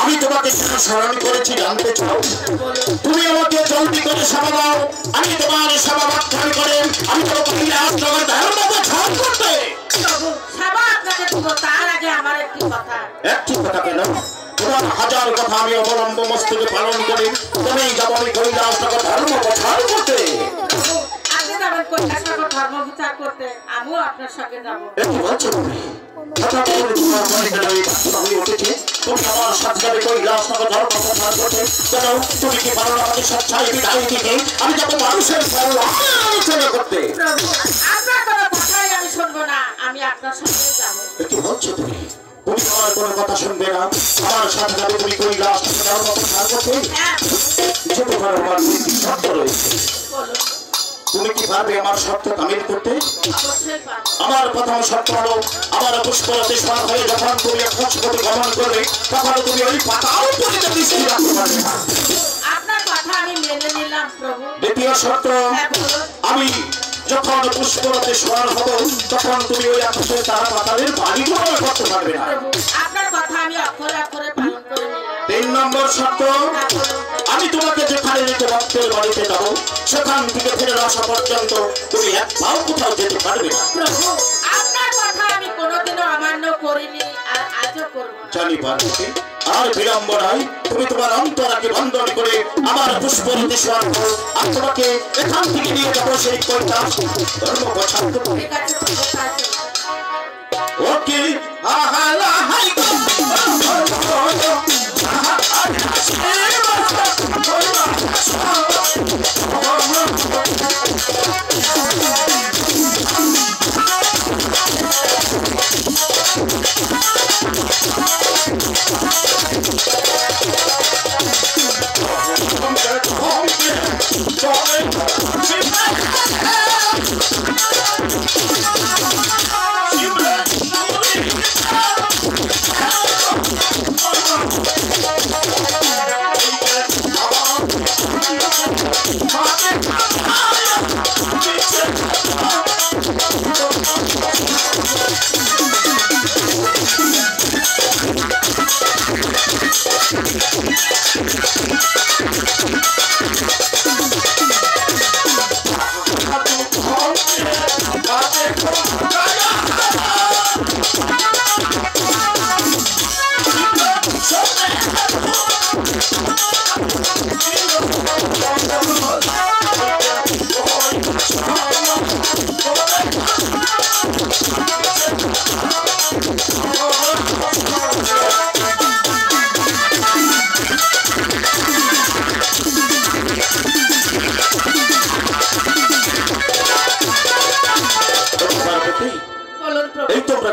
আমি তোমাকে কেন স্মরণ করেছি জানতে চাও? তুমি আমাকে জলদি করে সেবা দাও, আমি তোমার সেবা রক্ষণ করে আমি তোমাকে কৈলাসনগর ধর্ম প্রচার করতে। একটি কথা কেন, তোমার হাজার কথা আমি অবলম্ব মস্তকে পালন করি, তুমি যাবো আমি কৈলাসনগর ধর্ম প্রচার করতে। একটু বলছো তুমি হঠাৎ করে তোমার মনে কেন এই আমি উঠেছি তুমি আমার সাথে যাবে কৈলাসনগর ধর্ম প্রচার করতে? কেন তুমি কি পারো আমাদের সচ্ছাই বিদায় দিতে? আমি যাবো মানুষের আলোচনা করতে। একটু বলছো তুমি তুমি আমার কোনো কথা শুনবে না, আমার সাথে যাবে তুমি কৈলাসনগর ধর্ম প্রচার করতে? যেতে পারো, আমার শর্ত রয়েছে। তুমি কি পারবে আমার শর্ত তামিল করতে? আমার প্রথম শর্ত হলো আমার পুষ্পলতে সর হয়ে যখন তুমি একশোটি গমন করবে তখন তুমি ওই পাতাও পরিতে দৃষ্টি রাখতে পারবে না। দ্বিতীয় শর্ত, আমি যখন পুষ্পলতে সর হব তখন তুমি ওই আকাশে তারা পাতালের বাড়ি গ্রহণ করতে পারবে না। তিন নম্বর শর্ত, আমি তোমাকে যেখানে নিতে ভক্তের বাড়িতে যাবো সেখান থেকে ফিরে আসা পর্যন্ত তুমি এক পাও কোথাও যেতে পারবে না। জানি পার্বতী, আর বিলম্ব নাই, তুমি তোমার অন্তরাকে বন্ধন করে আমার পুষ্পলতে সর হও, আর তোমাকে এখান থেকে নিয়ে যাবো সেই কৈলাস ধর্ম প্রচার করতে। ওকে আহালা হাই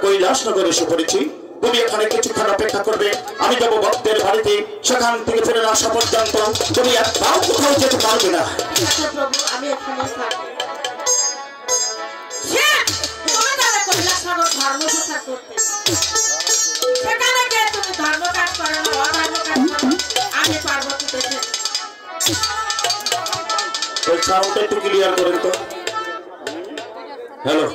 কৈলাসনগরে এসে পড়েছি, তুমি এখানে কিছুক্ষণ অপেক্ষা করবে, আমি যাবো ভক্তের বাড়িতে, সেখান থেকে ফিরে আসা পর্যন্ত তুমি এক পাও কোথাও যেতে পারবে না। ওই সাউন্ডটা একটু ক্লিয়ার করেন তো। হ্যালো,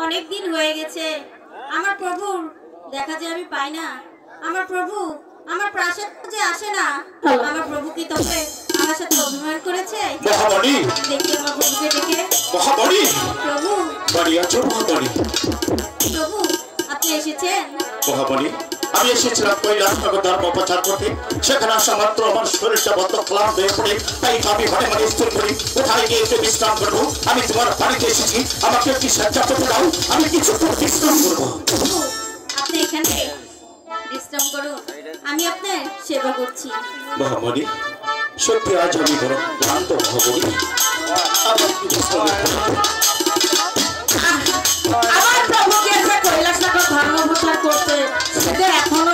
অনেকদিন হয়ে গেছে আমার প্রভু দেখা যায় আমি পাই না। আমার প্রভু আমার প্রাসাদ যে আসে না। আমার প্রভু কি তবে আমার সাথে অভিমান করেছে? মহাবলী, দেখি আমার প্রভুকে ডেকে। মহাবলী, প্রভু বাড়ি আছো? মহাবলী, প্রভু আপনি এসেছেন? মহাবলী, আমি এসেছিলাম কৈলাসনগর ধর্ম প্রচার করতে, সেখানে আসা মাত্র আমার শরীরটা বদ্ধ ক্লান্ত হয়ে পড়ে, তাই আমি ঘরে ঘরে স্থির করি কোথায় গিয়ে একটু বিশ্রাম করবো। আমি তোমার বাড়িতে এসেছি, আমাকে একটি সাহায্য করতে দাও, আমি কিছুক্ষণ বিশ্রাম করবো। আপনি এখানে বিশ্রাম করুন, আমি আপনার সেবা করছি। মহাবলী, সত্যি আজ আমি বড় ক্লান্ত। মহাবলী, আমার প্রভুকে কৈলাসনগর ধর্ম প্রচার করতে সেটা এখন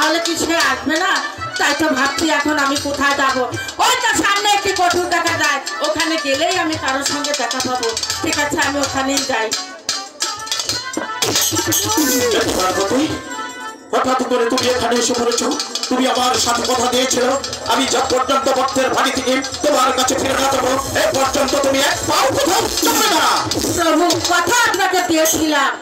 তাহলে কি সে আসবে না? তাই তো ভাবছি এখন আমি কোথায় যাবো। ওই তো সামনে একটি কঠোর দেখা যায়, ওখানে গেলেই আমি কারোর সঙ্গে দেখা পাবো। ঠিক আছে, আমি ওখানেই যাই। হঠাৎ করে তুমি এখানে এসে পড়েছ। তুমি আমার সাথে কথা দিয়েছিল আমি যা পর্যন্ত ভক্তের বাড়ি থেকে তোমার কাছে ফিরে না যাবো এ পর্যন্ত তুমি এক পাও কোথাও চলবে না। প্রভু, কথা আপনাকে দিয়েছিলাম।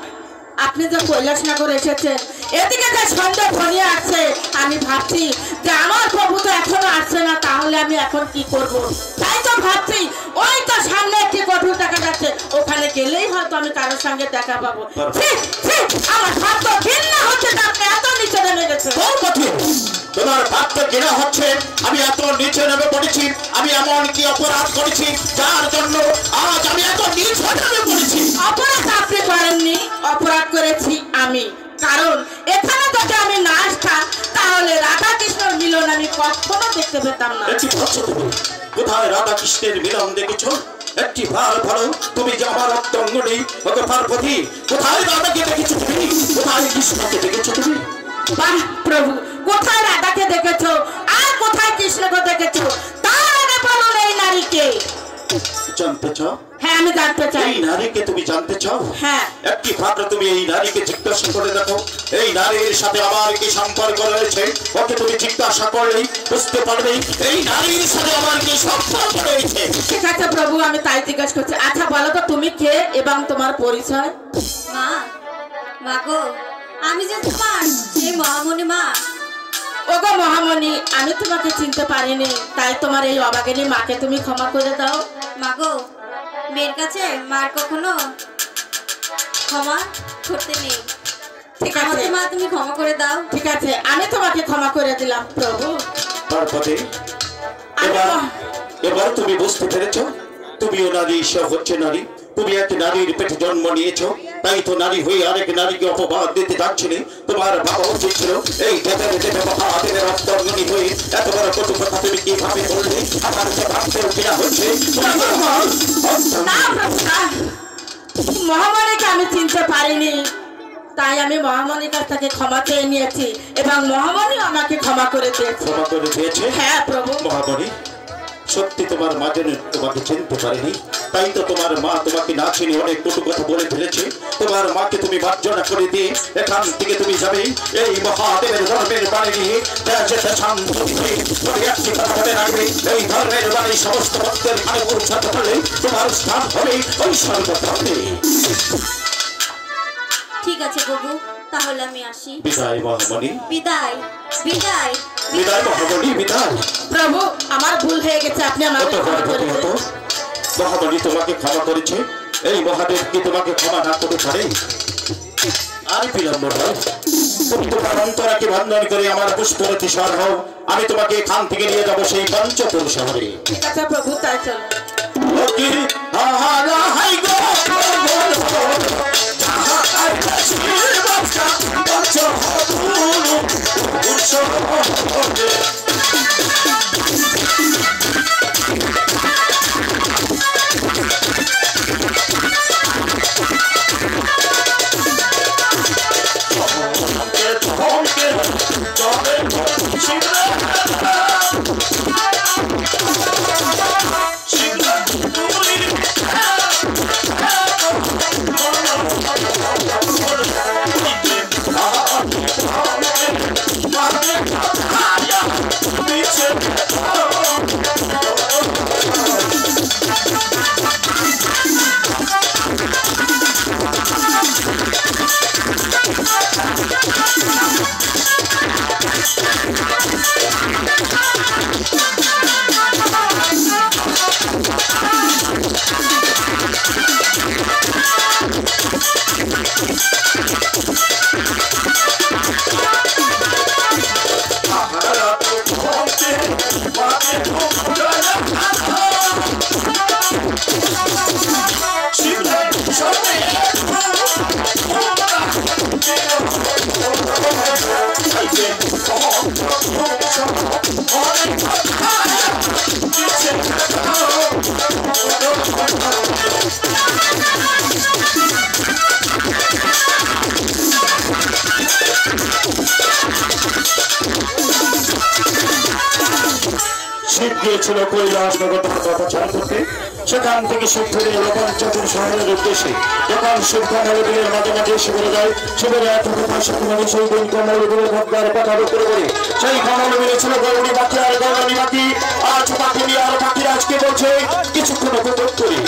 আপনি যে কৈলাসনগর এসেছেন, এদিকে যে সন্ধ্যা ঘনিয়ে আসছে, আমি ভাবছি যে আমার প্রভু তো এখনো আসছে না, তাহলে আমি এখন কি করব। তাই তো ভাবছি ওই তো সামনে একটি কঠোর দেখা যাচ্ছে, ওখানে গেলেই হয়তো আমি কারোর সঙ্গে দেখা পাবো। আমার ভাব তো ঘৃণা হচ্ছে, আপনি এত নিচে নেমে গেছে। তোমার ভাবতে ঘৃণা হচ্ছে আমি এত নিচে নেমে পড়েছি? আমি এমন কি অপরাধ করেছি যার জন্য আজ আমি এত নিচে নেমে পড়েছি? অপরাধ আপনি করেননি, অপরাধ করেছি আমি। কারণ এখানে যদি আমি না আসতাম তাহলে রাধা কৃষ্ণের মিলন আমি কখনো দেখতে পেতাম না। কোথায় রাধা কৃষ্ণের মিলন দেখেছো? একটি ভালো ভালো তুমি যে আমার অঙ্গনে পার্বতী, কোথায় রাধাকে দেখেছো তুমি? কোথায় কৃষ্ণকে দেখেছো তুমি? বাহ প্রভু, কোথায় রাধাকে দেখেছো আর কোথায় কৃষ্ণকে দেখেছো? তার আগে বলুন এই নারীকে জানতে চাও? হ্যাঁ, আমি জানতে চাই। এই নারীকে তুমি জানতে চাও? হ্যাঁ। একটি ভাবনা তুমি এই নারীকে জিজ্ঞাসা করে দেখো, এই নারীর সাথে আমার কি সম্পর্ক রয়েছে? ওকে তুমি জিজ্ঞাসা করলেই বুঝতে পারবে এই নারীর সাথে আমার কি সম্পর্ক রয়েছে। ঠিক আছে প্রভু, আমি তাই জিজ্ঞাসা করছি। আচ্ছা বলো তো তুমি কে এবং তোমার পরিচয়? মা, মা গো, আমি যে তোমার সেই মহামণি মা। ওগো মহামণি, আমি তোমাকে চিনতে পারিনি, তাই তোমার এই অবাগিনী মাকে তুমি ক্ষমা করে দাও। মা গো, মেয়ের কাছে মার কখনো ক্ষমা করতে নেই। ঠিক আছে আমাকে মা তুমি ক্ষমা করে দাও। ঠিক আছে, আমি তোমাকে ক্ষমা করে দিলাম প্রভু। তারপরে এবার তুমি বুঝতে পেরেছো তুমিও নারী, সে হচ্ছে নারী। তুমি এক নারীর পেটে জন্ম নিয়েছো, তাই তো নারী হয়ে আরেক নারীকে অপবাদ দিতে যাচ্ছিলে। তোমার ভাবা উচিত ছিল এই অন্তর্গণী হয়ে এত বড় কটু কথা তুমি কিভাবে বললে? আমার তো ভাবতেও কিনা হচ্ছে মহামণিকে আমি চিনতে পারিনি, তাই আমি মহামণির কাছ থেকে ক্ষমা চেয়ে নিয়েছি এবং মহামণি আমাকে ক্ষমা করে দিয়েছে। ক্ষমা করে দিয়েছে? হ্যাঁ প্রভু। মহামণি, সত্যি তোমার মা যেন তোমাকে চিনতে পারেনি, তাই তো তোমার মা তোমাকে না চিনে অনেক কটু কথা বলে ফেলেছে। তোমার মাকে তুমি মার্জনা করে দিয়ে এখান থেকে তুমি যাবে এই মহাদেবের ধর্মের বাণী নিয়ে রাখবে। এই ধর্মের বাণী সমস্ত ভক্তের ঘরে পৌঁছাতে পারলে তোমার স্থান হবে ওই সর্বধর্মে। ঠিক আছে প্রভু, তাহলে আমি আসি। বিদায় মহামণি। বিদায় বিদায় বিদায় মহামণি, বিদায়। প্রভু, আমার ভুল হয়ে গেছে, আপনি আমাকে ক্ষমা করে দিন। মহামণি তোমাকে ক্ষমা করেছে, এই মহাদেব কি তোমাকে ক্ষমা না করতে পারে? আর বিলম্ব নয়, তুমি তোমার অন্তরাকে বন্ধন করে আমার পুষ্পরতি স্বর হও। আমি তোমাকে এখান থেকে নিয়ে যাবো সেই পঞ্চপুর শহরে। ঠিক আছে প্রভু, তাই চল। গিয়েছিল কৈলাসনগর কথা করতে। সেখান থেকে সে ফিরে এলো পঞ্চপুর শহরের উদ্দেশ্যে। যখন শিব কমলদীপের মাঝে মাঝে শিবিরে যায়, শিবিরে এত সেই দিন কমলদীপের ভদ্রার কথা করে সেই কমলদীপে ছিল গৌরী পাখি আর গৌরী পাখি। আজ পাখি আর পাখি আজকে বলছে কিছুক্ষণ উপভোগ করি।